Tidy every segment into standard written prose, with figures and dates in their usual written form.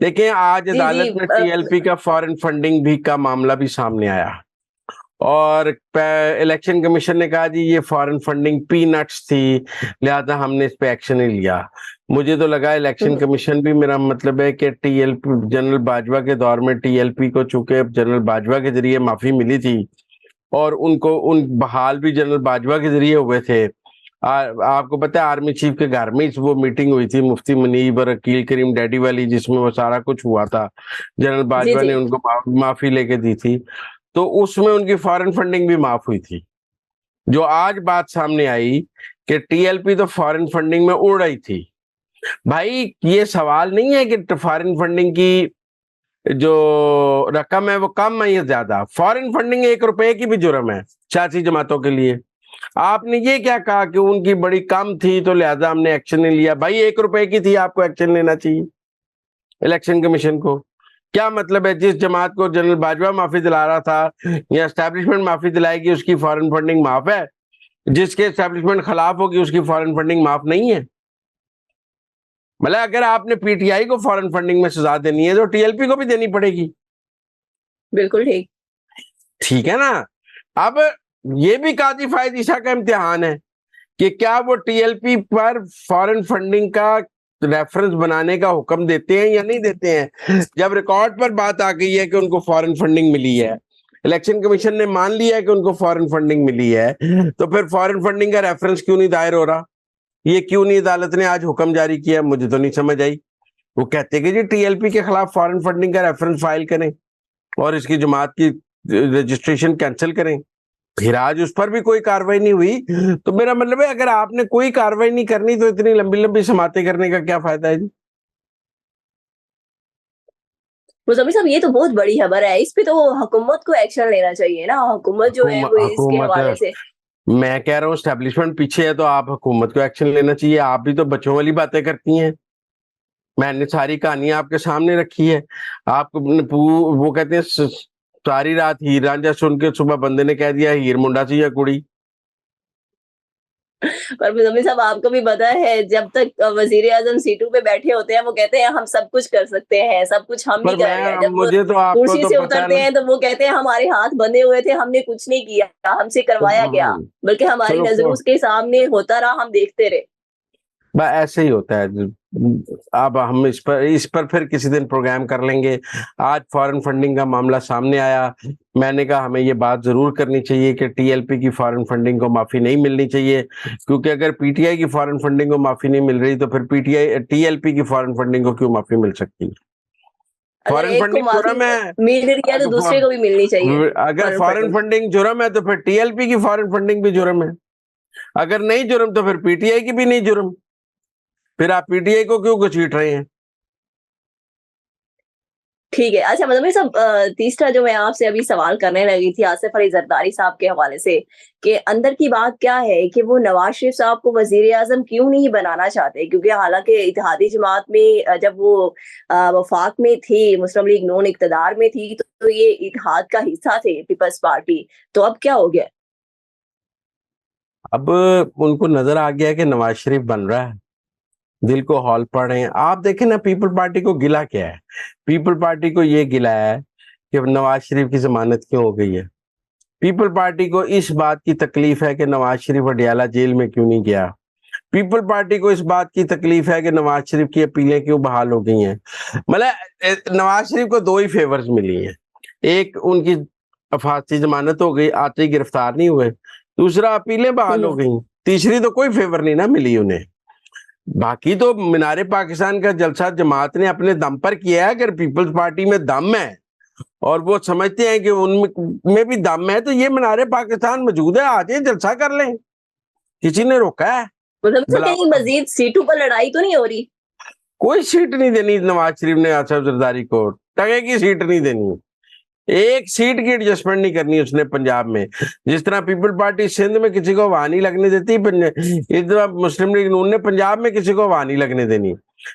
देखिए आज जी जी अदालत में टीएलपी का फॉरेन फंडिंग भी का मामला भी सामने आया और इलेक्शन कमीशन ने कहा जी ये फॉरेन फंडिंग पीनट्स थी, लिहाजा हमने इस पे एक्शन नहीं लिया। मुझे तो लगा इलेक्शन कमीशन भी, मेरा मतलब है कि टीएलपी जनरल बाजवा के दौर में टीएलपी को चूंकि जनरल बाजवा के जरिए माफी मिली थी और उनको उन बहाल भी जनरल बाजवा के जरिए हुए थे। आपको पता है आर्मी चीफ के घर में वो मीटिंग हुई थी मुफ्ती मुनीब और अकील करीम डैडी वाली, जिसमें वो सारा कुछ हुआ था। जनरल जी बाजवा जी ने उनको माफी लेके दी थी, तो उसमें उनकी फॉरेन फंडिंग भी माफ हुई थी। जो आज बात सामने आई कि टीएलपी तो फॉरेन फंडिंग में उड़ रही थी। भाई ये सवाल नहीं है कि फॉरेन फंडिंग की जो रकम है वो कम है या ज्यादा। फॉरेन फंडिंग 1 रुपए की भी जुर्म है सियासी जमातों के लिए। आपने ये क्या कहा कि उनकी बड़ी कम थी तो लिहाजा हमने एक्शन नहीं लिया। भाई 1 रुपए की थी, आपको एक्शन लेना चाहिए इलेक्शन कमीशन को। क्या मतलब है जिस जमात को जनरल बाजवा माफी दिला रहा था या एस्टैब्लिशमेंट माफी दिलाएगी उसकी फॉरेन फंडिंग माफ है, जिसके एस्टैब्लिशमेंट खिलाफ होगी उसकी फॉरेन फंडिंग माफ नहीं है। मतलब अगर आपने पीटीआई को फॉरेन फंडिंग में सजा देनी है तो टीएलपी को भी देनी पड़ेगी। बिल्कुल ठीक। ठीक है ना। अब ये भी काजी फायदीशा का इम्तिहान है कि क्या वो टीएलपी पर फॉरेन फंडिंग का रेफरेंस बनाने का हुक्म देते हैं या नहीं देते हैं। जब रिकॉर्ड पर बात आ गई है कि उनको फॉरेन फंडिंग मिली है, इलेक्शन कमीशन ने मान लिया है कि उनको फॉरेन फंडिंग मिली है, तो फिर फॉरेन फंडिंग का रेफरेंस क्यों नहीं दायर हो रहा? ये क्यों नहीं अदालत ने आज हुक्म जारी किया? मुझे तो नहीं समझ आई। वो कहते कि जी टीएलपी के खिलाफ फॉरेन फंडिंग का रेफरेंस फाइल करें और इसकी जमात की रजिस्ट्रेशन कैंसिल करें, फिर आज उस पर भी कोई कार्रवाई नहीं हुई। तो मेरा मतलब है अगर आपने कोई कार्रवाई नहीं करनी तो इतनी लंबी लंबी समातें करने का क्या फायदा है जी। मुज़म्मिल साहब, ये तो बहुत बड़ी खबर है, इस पे तो हुकूमत को एक्शन लेना चाहिए ना, हुकूमत जो है वो इसके हवाले हुकूमत, से। मैं कह रहा हूँ स्टैब्लिशमेंट पीछे है तो आप हुकूमत को एक्शन लेना चाहिए। आप भी तो बच्चों वाली बातें करती हैं। मैंने सारी कहानी आपके सामने रखी है। आप वो कहते हैं सारी रात हीर रांझा सुन के सुबह बंदे ने कह दिया हीर मुंडा सी या कुड़ी। पर मुज़म्मिल साहब, आपको भी पता है जब तक वज़ीर-ए-आज़म सीटों पे बैठे होते हैं वो कहते हैं हम सब कुछ कर सकते हैं, सब कुछ हम ही पर कर रहे हैं। मैं जब वो मुझे तो आपको कुर्सी तो से पता है उतरते ना। हैं तो वो कहते हैं हमारे हाथ बंधे हुए थे, हमने कुछ नहीं किया, हमसे करवाया गया, बल्कि हमारी नज़रों चलो के सामने होता रहा, हम देखते रहे। ऐसे ही होता है। अब हम इस पर फिर किसी दिन प्रोग्राम कर लेंगे। आज फॉरेन फंडिंग का मामला सामने आया, मैंने कहा हमें ये बात जरूर करनी चाहिए कि टीएलपी की फॉरेन फंडिंग को माफी नहीं मिलनी चाहिए, क्योंकि अगर पीटीआई की फॉरेन फंडिंग को माफी नहीं मिल रही तो फिर पीटीआई टीएलपी की फॉरेन फंडिंग को क्यों माफी मिल सकती है? अगर फॉरेन एक को फंडिंग माफ़ी जुर्म है। मिल रही है तो दूसरे को भी मिलनी चाहिए अगर फॉरेन फॉरेन फंडिंग। फंडिंग जुर्म है तो फिर टीएलपी की फॉरेन फंडिंग भी जुर्म है। अगर नहीं जुर्म तो फिर पीटीआई की भी नहीं जुर्म। फिर आप पीटीआई को क्यों घसीट रहे हैं? ठीक है। अच्छा, मतलब ये सब तीसरा जो मैं आपसे अभी सवाल करने लगी थी आसिफ अली जरदारी साहब के हवाले से, कि अंदर की बात क्या है कि वो नवाज शरीफ साहब को वज़ीर-ए-आज़म क्यों नहीं बनाना चाहते? क्योंकि हालाँकि इत्तेहादी जमात में जब वो वफ़ाक में थी, मुस्लिम लीग नून इक़्तिदार में थी, तो ये इत्तेहाद का हिस्सा थे पीपल्स पार्टी। तो अब क्या हो गया? अब उनको नजर आ गया कि नवाज शरीफ बन रहा है, दिल को हौल पड़ रहे हैं। आप देखें ना पीपल पार्टी को गिला क्या है? पीपल पार्टी को ये गिला है कि नवाज शरीफ की जमानत क्यों हो गई है। पीपल पार्टी को इस बात की तकलीफ है कि नवाज शरीफ अडियाला जेल में क्यों नहीं गया। पीपल पार्टी को इस बात की तकलीफ है कि नवाज शरीफ की अपीलें क्यों बहाल हो गई हैं। मतलब नवाज शरीफ को 2 ही फेवर्स मिली हैं। एक, उनकी फांसी जमानत हो गई, आते ही गिरफ्तार नहीं हुए। दूसरा, अपीलें हुँ, बहाल हो हुँ। गई। तीसरी तो कोई फेवर नहीं ना मिली उन्हें। बाकी तो मीनारे पाकिस्तान का जलसा जमात ने अपने दम पर किया है। अगर पीपल्स पार्टी में दम है और वो समझते हैं कि उनमें भी दम है तो ये मीनारे पाकिस्तान मौजूद है, आ जाए जलसा कर लें। किसी ने रोका है? मतलब तो बुलाओ कहीं ना। मज़ीद सीटों पर लड़ाई तो नहीं हो रही? कोई सीट नहीं देनी नवाज शरीफ ने आसिफ जरदारी को, टके की सीट नहीं देनी। एक सीट की एडजस्टमेंट नहीं करनी उसने पंजाब में। जिस तरह पीपल पार्टी सिंध में किसी को हवा नहीं लगने देती, इस तरह मुस्लिम लीग नून ने पंजाब में किसी को हवा नहीं लगने देनी।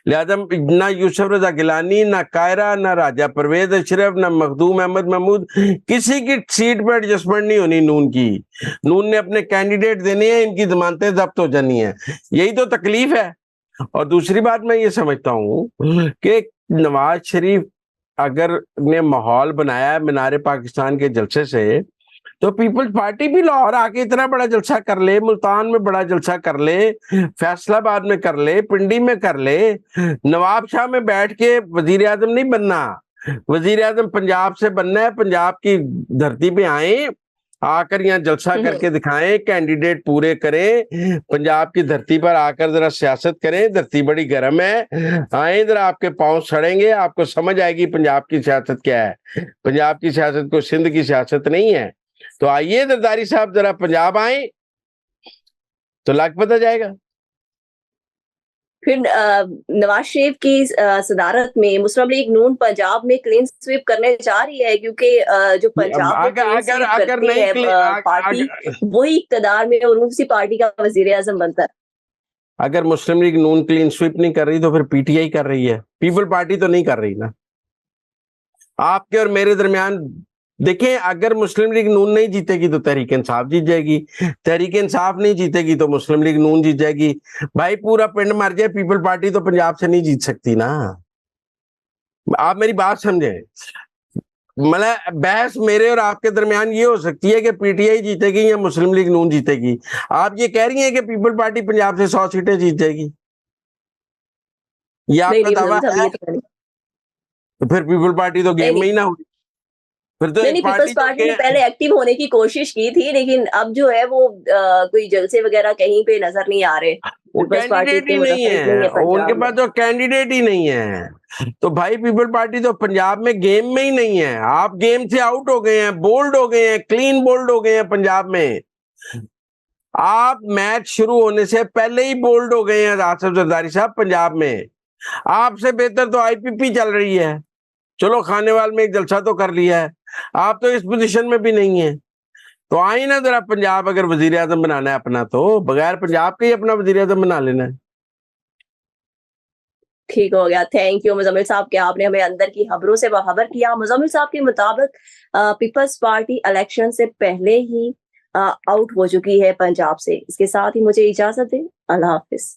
लिहाजा ना यूसुफ रजा गिलानी, ना कायरा, ना राजा परवेज अशरफ, ना मखदूम अहमद महमूद, किसी की सीट पर एडजस्टमेंट नहीं होनी नून की। नून ने अपने कैंडिडेट देने हैं, इनकी जमानतें जब्त हो जानी है। यही तो तकलीफ है। और दूसरी बात मैं ये समझता हूँ कि नवाज शरीफ अगर ने माहौल बनाया है मीनार पाकिस्तान के जलसे से, तो पीपल्स पार्टी भी लाहौर आके इतना बड़ा जलसा कर ले, मुल्तान में बड़ा जलसा कर ले, फैसलाबाद में कर ले, पिंडी में कर ले। नवाब शाह में बैठ के वजीर आजम नहीं बनना, वजीर आजम पंजाब से बनना है। पंजाब की धरती पे आए, आकर यहाँ जलसा करके दिखाएं, कैंडिडेट पूरे करें, पंजाब की धरती पर आकर जरा सियासत करें। धरती बड़ी गर्म है, आए जरा, आपके पांव सड़ेंगे, आपको समझ आएगी पंजाब की सियासत क्या है। पंजाब की सियासत को सिंध की सियासत नहीं है। तो आइए जरदारी साहब, जरा पंजाब आए तो लाग पता जाएगा। फिर नवाज शरीफ की सदारत में मुस्लिम लीग नून पंजाब में क्लीन स्वीप करने जा रही है, क्योंकि जो पंजाब में क्लीन स्वीप करती है पार्टी, वही इक्तदार में और उसी पार्टी का वजीर आजम बनता है। अगर मुस्लिम लीग नून क्लीन स्वीप नहीं कर रही तो फिर पीटीआई कर रही है, पीपल पार्टी तो नहीं कर रही ना। आपके और मेरे दरमियान देखें, अगर मुस्लिम लीग नून नहीं जीतेगी तो तहरीक इंसाफ जीत जाएगी, तहरीक इंसाफ नहीं जीतेगी तो मुस्लिम लीग नून जीत जाएगी। भाई पूरा पिंड मर जाए, पीपल पार्टी तो पंजाब से नहीं जीत सकती ना। आप मेरी बात समझे, मतलब बहस मेरे और आपके दरमियान ये हो सकती है कि पीटीआई जीतेगी या मुस्लिम लीग नून जीतेगी। आप ये कह रही हैं कि पीपल पार्टी पंजाब से 100 सीटें जीत जाएगी, ये आपका दावा है? तो फिर पीपल पार्टी तो गेम में ही ना हुई। फिर तो नहीं, पीपल्स पार्टी ने पहले एक्टिव होने की कोशिश की थी, लेकिन अब जो है वो कोई जलसे वगैरह कहीं पे नजर नहीं आ रहे। कैंडिडेट ही नहीं है, उनके पास तो कैंडिडेट ही नहीं है। तो भाई पीपल पार्टी तो पंजाब में गेम में ही नहीं है। आप गेम से आउट हो गए हैं, बोल्ड हो गए हैं, क्लीन बोल्ड हो गए हैं पंजाब में। आप मैच शुरू होने से पहले ही बोल्ड हो गए हैं आसिफ जरदारी साहब पंजाब में। आपसे बेहतर तो आईपीपी चल रही है, चलो खानेवाल में एक जलसा तो कर लिया है, आप तो इस पोजीशन में भी नहीं है। तो आई ना जरा पंजाब, अगर वजीर आजम बनाना है अपना तो बगैर पंजाब के ही अपना वजीर आजम बना लेना है। ठीक हो गया, थैंक यू मुजम्मिल साहब कि आपने हमें अंदर की खबरों से बाखबर किया। मुजम्मिल साहब के मुताबिक पीपल्स पार्टी इलेक्शन से पहले ही आउट हो चुकी है पंजाब से। इसके साथ ही मुझे इजाजत दें, अल्लाह हाफिज।